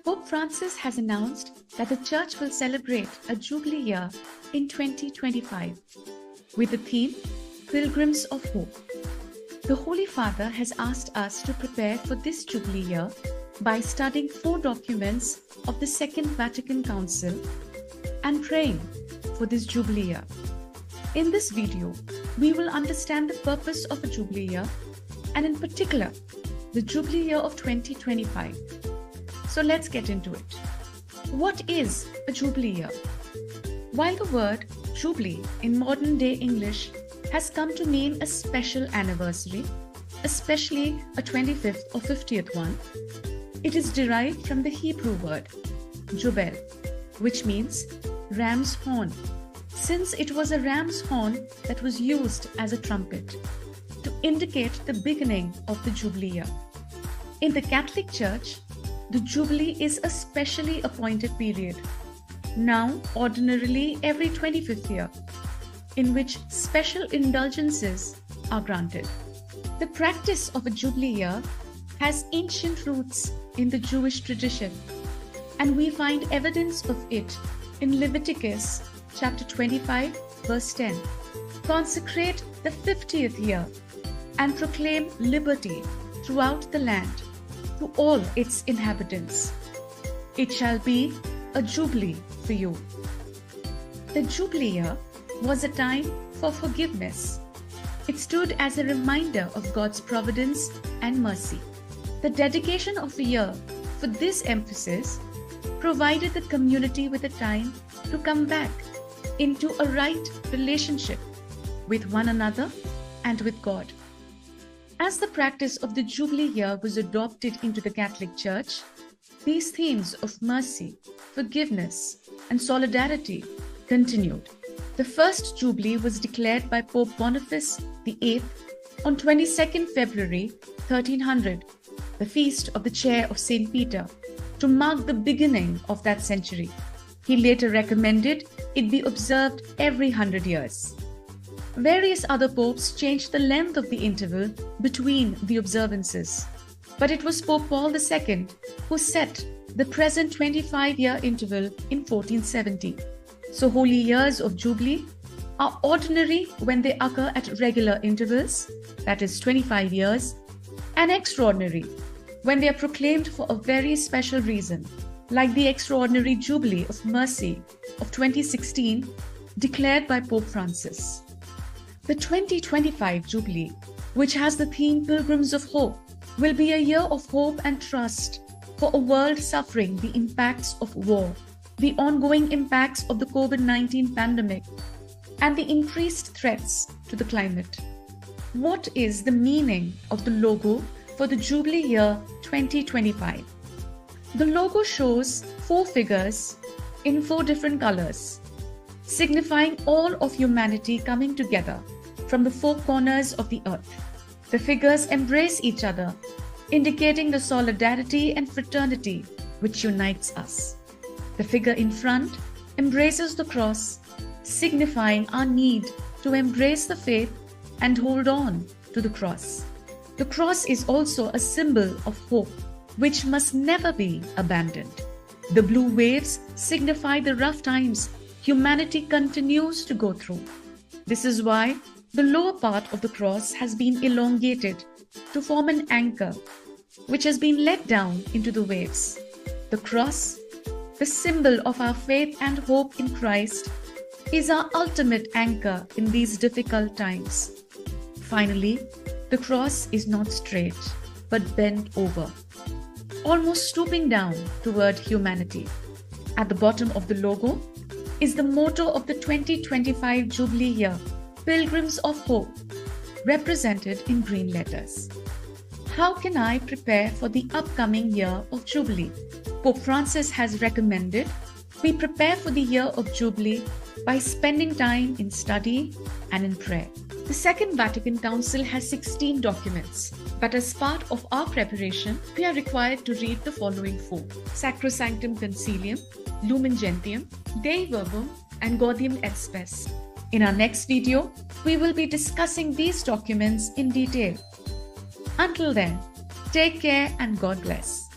Pope Francis has announced that the Church will celebrate a Jubilee Year in 2025 with the theme Pilgrims of Hope. The Holy Father has asked us to prepare for this Jubilee Year by studying 4 documents of the Second Vatican Council and praying for this Jubilee Year. In this video, we will understand the purpose of a Jubilee Year and in particular, the Jubilee Year of 2025. So let's get into it. What is a Jubilee Year? While the word Jubilee in modern day English has come to mean a special anniversary, especially a 25th or 50th one, it is derived from the Hebrew word Jubel, which means ram's horn, since it was a ram's horn that was used as a trumpet to indicate the beginning of the Jubilee Year. In the Catholic Church, the Jubilee is a specially appointed period, now ordinarily every 25th year, in which special indulgences are granted. The practice of a Jubilee Year has ancient roots in the Jewish tradition, and we find evidence of it in Leviticus chapter 25, verse 10. Consecrate the 50th year and proclaim liberty throughout the land to all its inhabitants. It shall be a jubilee for you. The Jubilee Year was a time for forgiveness. It stood as a reminder of God's providence and mercy. The dedication of the year for this emphasis provided the community with a time to come back into a right relationship with one another and with God. As the practice of the Jubilee Year was adopted into the Catholic Church, these themes of mercy, forgiveness, and solidarity continued. The first Jubilee was declared by Pope Boniface VIII on 22nd February 1300, the feast of the Chair of St. Peter, to mark the beginning of that century. He later recommended it be observed every 100 years. Various other popes changed the length of the interval between the observances, but it was Pope Paul II who set the present 25-year interval in 1470. So holy years of Jubilee are ordinary when they occur at regular intervals, that is 25 years, and extraordinary when they are proclaimed for a very special reason, like the extraordinary Jubilee of Mercy of 2016 declared by Pope Francis. The 2025 Jubilee, which has the theme Pilgrims of Hope, will be a year of hope and trust for a world suffering the impacts of war, the ongoing impacts of the COVID-19 pandemic, and the increased threats to the climate. What is the meaning of the logo for the Jubilee Year 2025? The logo shows 4 figures in 4 different colors, signifying all of humanity coming together from the 4 corners of the earth. The figures embrace each other, indicating the solidarity and fraternity which unites us. The figure in front embraces the cross, signifying our need to embrace the faith and hold on to the cross. The cross is also a symbol of hope, which must never be abandoned. The blue waves signify the rough times humanity continues to go through. This is why the lower part of the cross has been elongated to form an anchor, which has been let down into the waves. The cross, the symbol of our faith and hope in Christ, is our ultimate anchor in these difficult times. Finally, the cross is not straight, but bent over, almost stooping down toward humanity. At the bottom of the logo is the motto of the 2025 Jubilee Year, Pilgrims of Hope, represented in green letters. How can I prepare for the upcoming year of Jubilee? Pope Francis has recommended we prepare for the year of Jubilee by spending time in study and in prayer. The Second Vatican Council has 16 documents, but as part of our preparation, we are required to read the following 4: Sacrosanctum Concilium, Lumen Gentium, Dei Verbum, and Gaudium et Spes. In our next video, we will be discussing these documents in detail. Until then, take care and God bless.